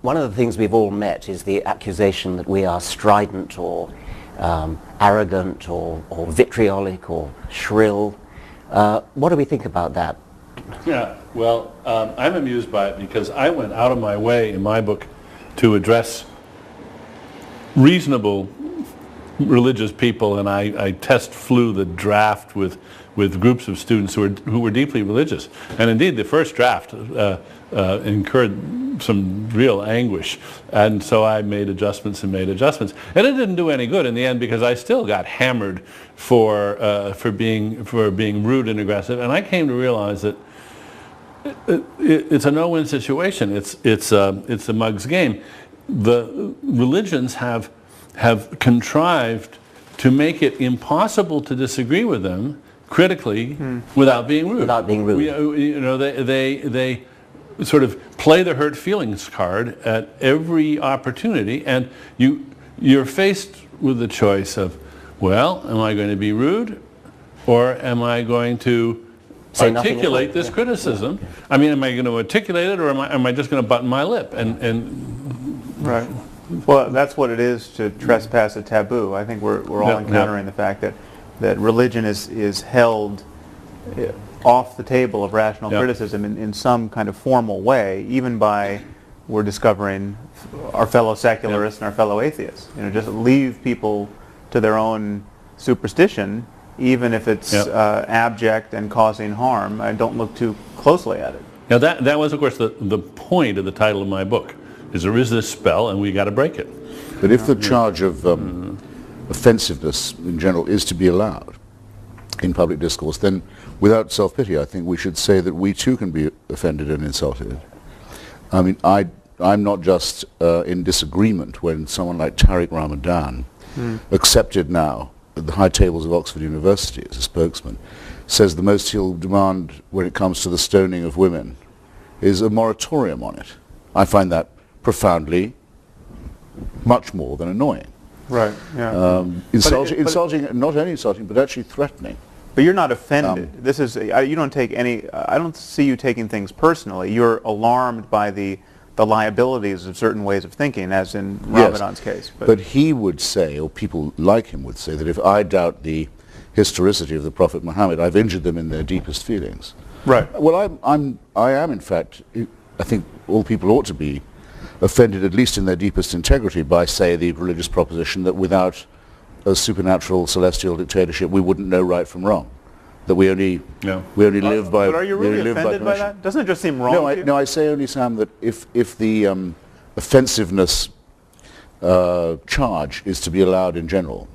one of the things we've all met is the accusation that we are strident or arrogant or vitriolic or shrill. What do we think about that? Yeah, well, I'm amused by it because I went out of my way in my book to address reasonable religious people, and I flew the draft with groups of students who were deeply religious. And indeed, the first draft incurred some real anguish, and so I made adjustments and made adjustments, and it didn't do any good in the end because I still got hammered for being rude and aggressive. And I came to realize that it's a no-win situation. It's a mug's game. The religions have contrived to make it impossible to disagree with them critically without being rude. Without being rude. They sort of play the hurt feelings card at every opportunity, and you're faced with the choice of, well, am I going to be rude, or am I going to articulate this criticism? I mean, am I going to articulate it, or am I just going to button my lip? Right. Well, that's what it is to trespass a taboo. I think we're all encountering the fact that religion is held off the table of rational criticism in some kind of formal way, even by, we're discovering, our fellow secularists and our fellow atheists. Just leave people to their own superstition, even if it's abject and causing harm. Don't look too closely at it. Now that was, of course, the point of the title of my book. There is this spell, and we got to break it. But if the charge of offensiveness in general is to be allowed in public discourse, then without self-pity, I think we should say that we too can be offended and insulted. I mean, I'm not just in disagreement when someone like Tariq Ramadan, accepted now at the high tables of Oxford University as a spokesman, says the most he'll demand when it comes to the stoning of women is a moratorium on it. I find that profoundly much more than annoying. Right, yeah. Insulting, not only insulting, but actually threatening. But you're not offended. This is, you don't take any, I don't see you taking things personally. You're alarmed by the liabilities of certain ways of thinking, as in Ramadan's case. But he would say, or people like him would say, that if I doubt the historicity of the Prophet Muhammad, I've injured them in their deepest feelings. Right. Well, I am, in fact, I think all people ought to be offended, at least in their deepest integrity, by, say, the religious proposition that without a supernatural celestial dictatorship we wouldn't know right from wrong, that we only live by. But are you really offended by that? Doesn't it just seem wrong? No, I say only, Sam, that if the offensiveness charge is to be allowed in general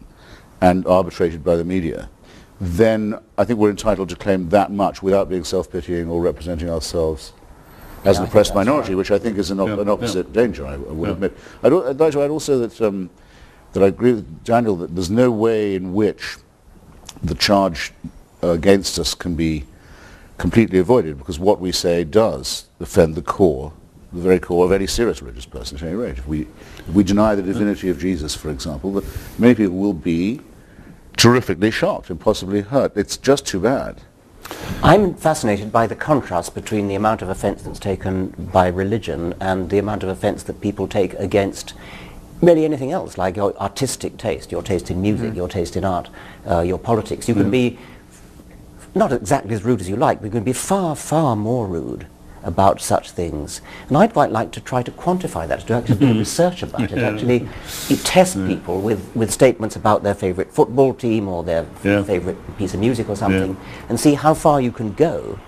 and arbitrated by the media, then I think we're entitled to claim that much without being self-pitying or representing ourselves as an oppressed minority, which I think is an opposite danger, I would admit. I'd like to add also that I agree with Daniel that there's no way in which the charge against us can be completely avoided, because what we say does offend the very core of any serious religious person at any rate. If we deny the divinity of Jesus, for example, many people will be terrifically shocked and possibly hurt. It's just too bad. I'm fascinated by the contrast between the amount of offence that's taken by religion and the amount of offence that people take against really anything else, like your artistic taste, your taste in music, your taste in art, your politics. You can be not exactly as rude as you like, but you can be far, far more rude about such things. And I'd quite like to try to quantify that, to actually do research about it, actually test people with statements about their favourite football team or their favourite piece of music or something, and see how far you can go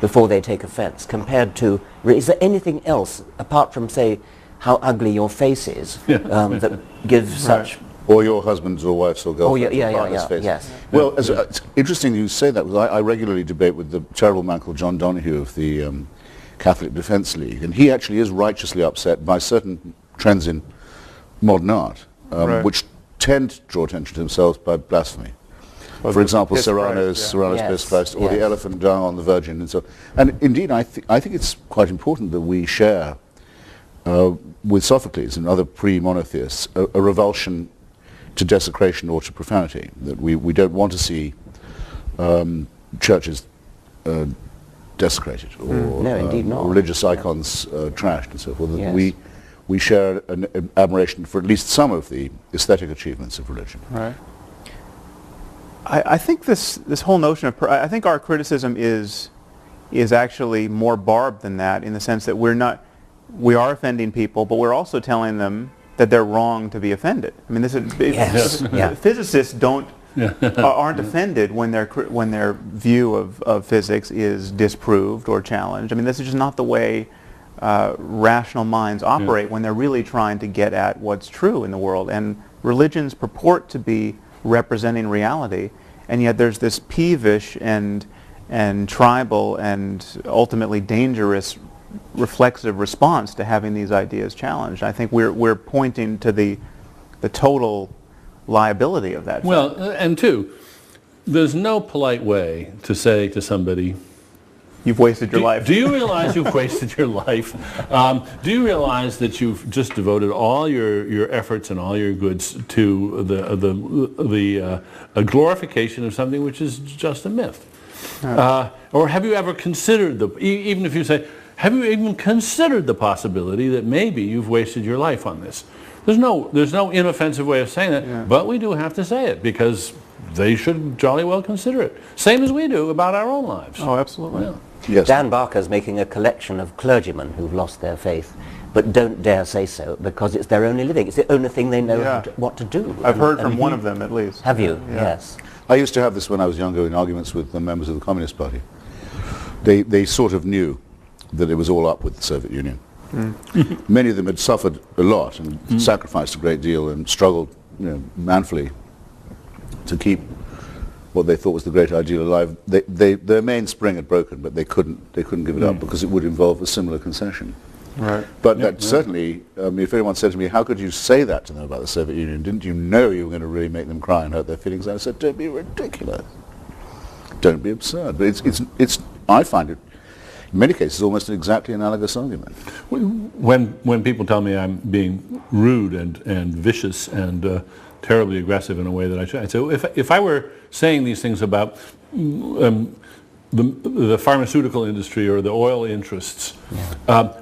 before they take offence, compared to, is there anything else, apart from, say, how ugly your face is, that gives such... Or your husband's or wife's or girlfriend's partner's face. Yes. Well, it's interesting you say that, because I regularly debate with the terrible man called John Donoghue of the Catholic Defence League, and he actually is righteously upset by certain trends in modern art, which tend to draw attention to themselves by blasphemy. Well, for example, Serrano's Piss Christ, or the elephant dung on the Virgin, and so on. And indeed, I think it's quite important that we share with Sophocles and other pre-monotheists a revulsion to desecration or to profanity, that we don't want to see churches desecrated or no, indeed not. religious icons trashed and so forth. We we share an admiration for at least some of the aesthetic achievements of religion. Right. I think this whole notion of I think our criticism is actually more barbed than that, in the sense that we are offending people, but we're also telling them that they're wrong to be offended. I mean, physicists aren't offended when their view of physics is disproved or challenged. I mean, this is just not the way rational minds operate when they're really trying to get at what's true in the world. And religions purport to be representing reality, and yet there's this peevish and tribal and ultimately dangerous reflexive response to having these ideas challenged. I think we're pointing to the total liability of that. Well, and two, there's no polite way to say to somebody, you've wasted your life. Do you realize you've wasted your life? Do you realize that you've just devoted all your efforts and all your goods to a glorification of something which is just a myth? Or have you ever considered even if you say, have you even considered the possibility that maybe you've wasted your life on this? There's no inoffensive way of saying that, but we do have to say it because they should jolly well consider it. Same as we do about our own lives. Oh, absolutely. Yeah. Yes. Dan Barker's making a collection of clergymen who've lost their faith, but don't dare say so because it's their only living. It's the only thing they know what to do. I've heard from one of them at least. Have you? Yeah. Yes. I used to have this when I was younger in arguments with the members of the Communist Party. They sort of knew that it was all up with the Soviet Union. Many of them had suffered a lot and sacrificed a great deal and struggled, manfully to keep what they thought was the great ideal alive. Their mainspring had broken, but they couldn't give it up because it would involve a similar concession. Right. But that certainly, if anyone said to me, how could you say that to them about the Soviet Union? Didn't you know you were going to really make them cry and hurt their feelings? I said, don't be ridiculous. Don't be absurd. But it's I find it, in many cases, almost an exactly analogous argument. When people tell me I'm being rude and vicious and terribly aggressive in a way that I should, I say, if I were saying these things about the pharmaceutical industry or the oil interests,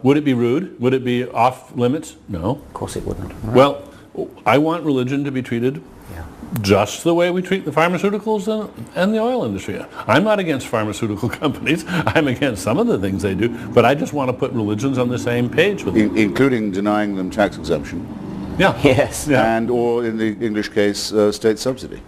would it be rude? Would it be off limits? No. Of course it wouldn't. Right. Well, I want religion to be treated just the way we treat the pharmaceuticals and the oil industry. I'm not against pharmaceutical companies. I'm against some of the things they do, but I just want to put religions on the same page with them. Including denying them tax exemption. Yeah. Yes. Yeah. And, or in the English case, state subsidy.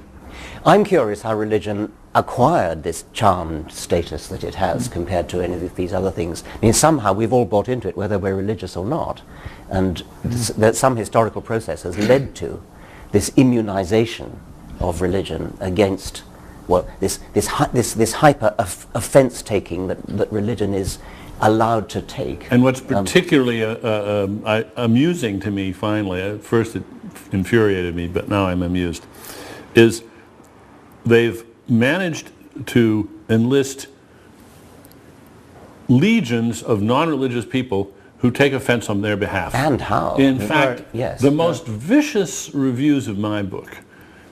I'm curious how religion acquired this charmed status that it has compared to any of these other things. I mean, somehow we've all bought into it, whether we're religious or not, and that some historical process has led to this immunization of religion against, well, this hyper offense taking that religion is allowed to take. And what's particularly amusing to me, finally, at first it infuriated me, but now I'm amused, is they've managed to enlist legions of non-religious people who take offense on their behalf. And how? In fact, yes. the most vicious reviews of my book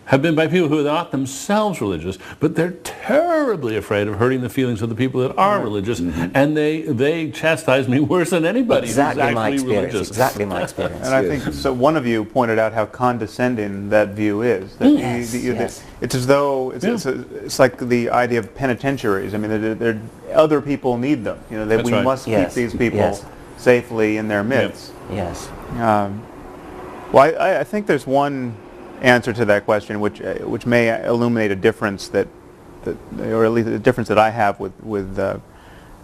have been by people who are not themselves religious, but they're terribly afraid of hurting the feelings of the people that are religious, and they chastise me worse than anybody Exactly who's my actually experience. religious. Exactly my experience. And I think so. One of you pointed out how condescending that view is. That Yes. It's as though it's like the idea of penitentiaries. I mean, other people need them. You know, that we right. must keep Yes. these people Yes. safely in their midst. Yes. Well, I think there's one answer to that question, which may illuminate a difference or at least a difference that I have with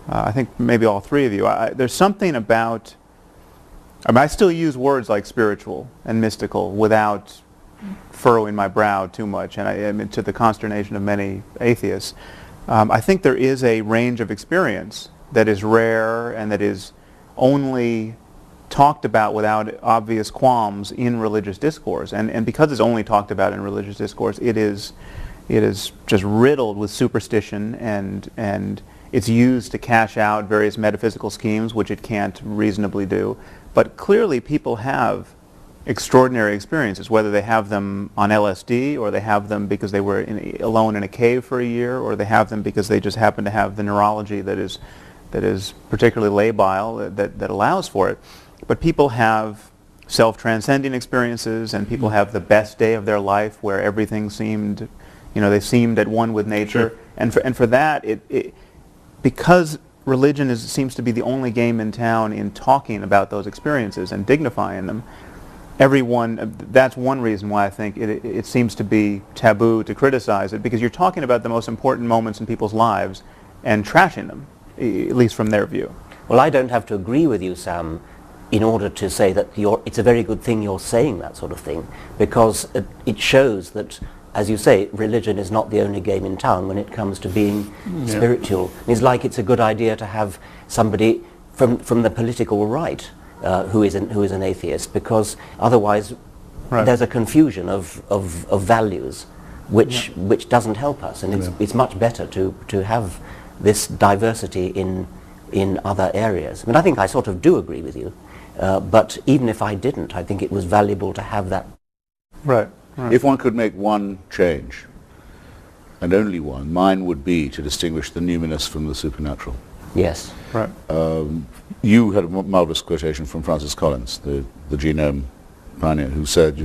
I think maybe all three of you. There's something about. I mean, I still use words like spiritual and mystical without furrowing my brow too much, and I mean, to the consternation of many atheists. I think there is a range of experience that is rare and that is only talked about without obvious qualms in religious discourse, and because it's only talked about in religious discourse, it is just riddled with superstition, and it's used to cash out various metaphysical schemes which it can't reasonably do. But clearly people have extraordinary experiences, whether they have them on LSD, or they have them because they were alone in a cave for a year, or they have them because they just happen to have the neurology that is particularly labile that allows for it. But people have self-transcending experiences, and people have the best day of their life where everything seemed, they seemed at one with nature. Sure. And for that, because religion seems to be the only game in town in talking about those experiences and dignifying them, that's one reason why I think it seems to be taboo to criticize it, because you're talking about the most important moments in people's lives and trashing them, at least from their view. Well, I don't have to agree with you, Sam, in order to say that it's a very good thing you're saying that sort of thing, because it shows that, as you say, religion is not the only game in town when it comes to being spiritual. It's like it's a good idea to have somebody from the political right who is an atheist, because otherwise there's a confusion of values which doesn't help us, and it's much better to have this diversity in other areas. I mean, I think I sort of do agree with you, but even if I didn't, I think it was valuable to have that. Right. If one could make one change, and only one, mine would be to distinguish the numinous from the supernatural. Yes. Right. You had a marvelous quotation from Francis Collins, the genome pioneer, who said,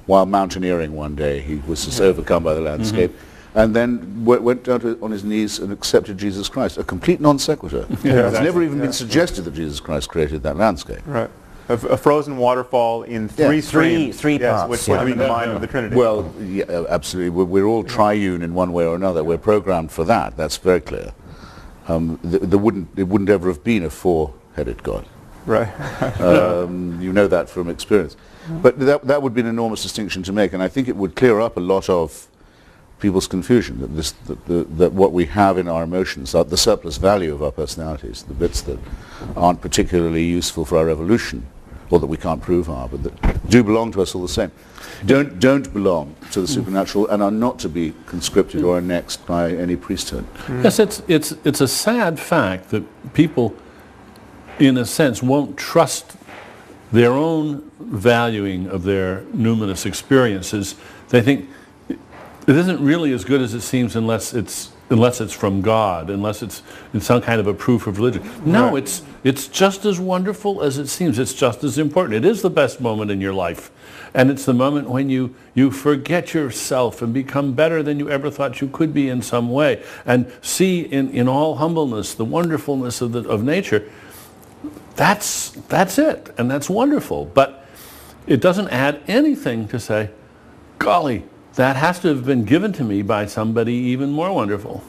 while mountaineering one day, he was just overcome by the landscape, and then went down on his knees and accepted Jesus Christ. A complete non sequitur. It's never even been suggested that Jesus Christ created that landscape. Right. A frozen waterfall in three streams. Three parts. Which would be the mind of the Trinity. Well, yeah, absolutely. We're all triune in one way or another. We're programmed for that. That's very clear. It wouldn't ever have been a four-headed God. Right. You know that from experience. But that would be an enormous distinction to make, and I think it would clear up a lot of people's confusion that what we have in our emotions, the surplus value of our personalities, the bits that aren't particularly useful for our evolution, or that we can't prove are, but that do belong to us all the same, don't belong to the supernatural and are not to be conscripted or annexed by any priesthood. Yes, it's a sad fact that people, in a sense, won't trust their own valuing of their numinous experiences. They think it isn't really as good as it seems unless it's from God, unless it's in some kind of a proof of religion. No, it's just as wonderful as it seems. It's just as important. It is the best moment in your life. And it's the moment when you forget yourself and become better than you ever thought you could be in some way, and see in all humbleness the wonderfulness of nature. That's it, and that's wonderful. But it doesn't add anything to say, golly, that has to have been given to me by somebody even more wonderful.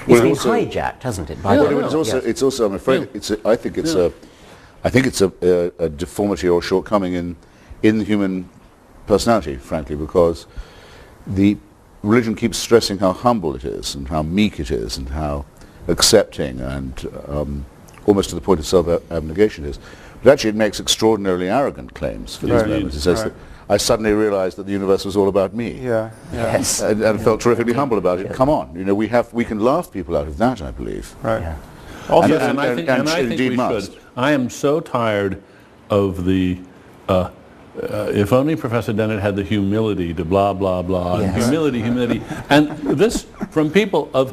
It's been hijacked, hasn't it? It's also. I'm afraid. I think it's a deformity or shortcoming in the human personality, frankly, because the religion keeps stressing how humble it is and how meek it is and how accepting and almost to the point of self-abnegation it is. But actually, it makes extraordinarily arrogant claims for these moments. It says that I suddenly realized that the universe was all about me. Yes. And felt terrifically humble about it. Come on, we can laugh people out of that, I believe. Right. Yeah. Also, and I think we should. I am so tired of the if only Professor Dennett had the humility to blah blah blah, and humility, and this from people of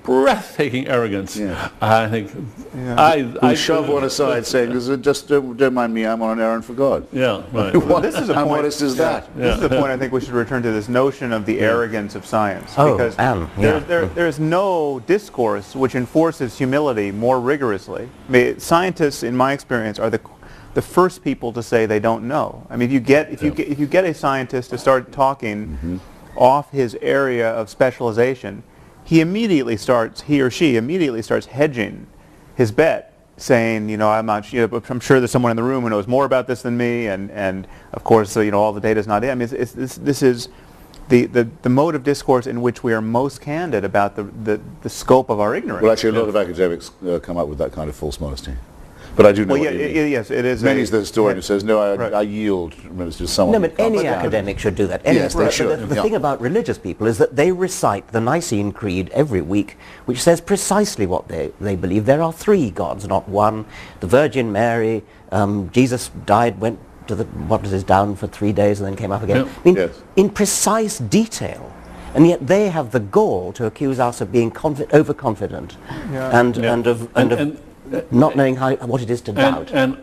breathtaking arrogance. I think I shove one aside, saying, "Just don't mind me. I'm on an errand for God." Yeah, right. Well, this is a How point. modest is that? This is the point I think we should return to, this notion of the arrogance of science, Oh, because there is no discourse which enforces humility more rigorously. I mean, scientists, in my experience, are the first people to say they don't know. I mean, if you get a scientist to start talking off his area of specialization, he or she immediately starts hedging his bet, saying, I'm sure there's someone in the room who knows more about this than me, and of course, all the data is not in. I mean, this is the mode of discourse in which we are most candid about the scope of our ignorance. Well, actually, a lot of academics come up with that kind of false modesty. But I do know what you mean. Yes, it is. Many's the historian who says, no, I yield. It's just someone. No, but any academic should do that. Yes, they should. The thing about religious people is that they recite the Nicene Creed every week, which says precisely what they believe. There are three gods, not one. The Virgin Mary, Jesus died, went to down for 3 days and then came up again. I mean, in precise detail. And yet they have the gall to accuse us of being overconfident and of not knowing what it is to doubt. And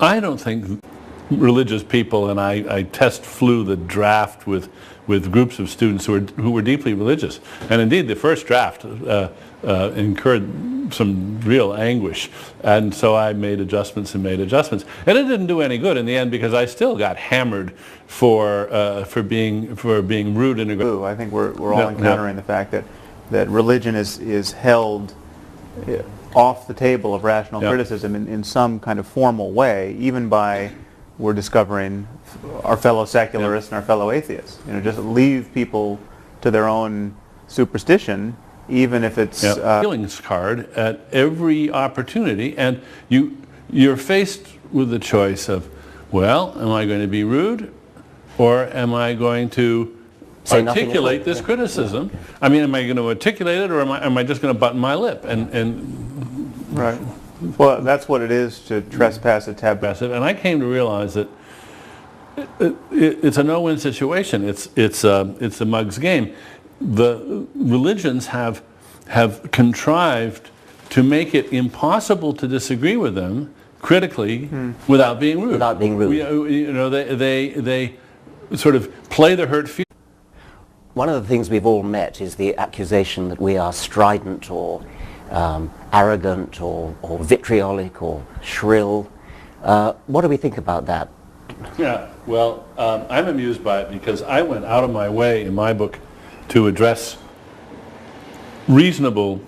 I don't think religious people, and I test flew the draft with groups of students who were deeply religious. And indeed, the first draft incurred some real anguish, and so I made adjustments and made adjustments, and it didn't do any good in the end because I still got hammered for being rude and aggressive. I think we're all encountering the fact that religion is held off the table of rational criticism in some kind of formal way, even by, we're discovering, our fellow secularists and our fellow atheists. You know, just leave people to their own superstition, even if it's feelings card at every opportunity, and you're faced with the choice of, well, am I going to be rude, or am I going to articulate this criticism? I mean, am I going to articulate it, or am I just going to button my lip? Right. Well, that's what it is to trespass a taboo. And I came to realize that it's a no-win situation. It's a mug's game. The religions have contrived to make it impossible to disagree with them critically without being rude. Without being rude. You know, they sort of play the hurt feeling. One of the things we've all met is the accusation that we are strident or arrogant or vitriolic or shrill. What do we think about that? Yeah, well, I'm amused by it because I went out of my way in my book to address reasonable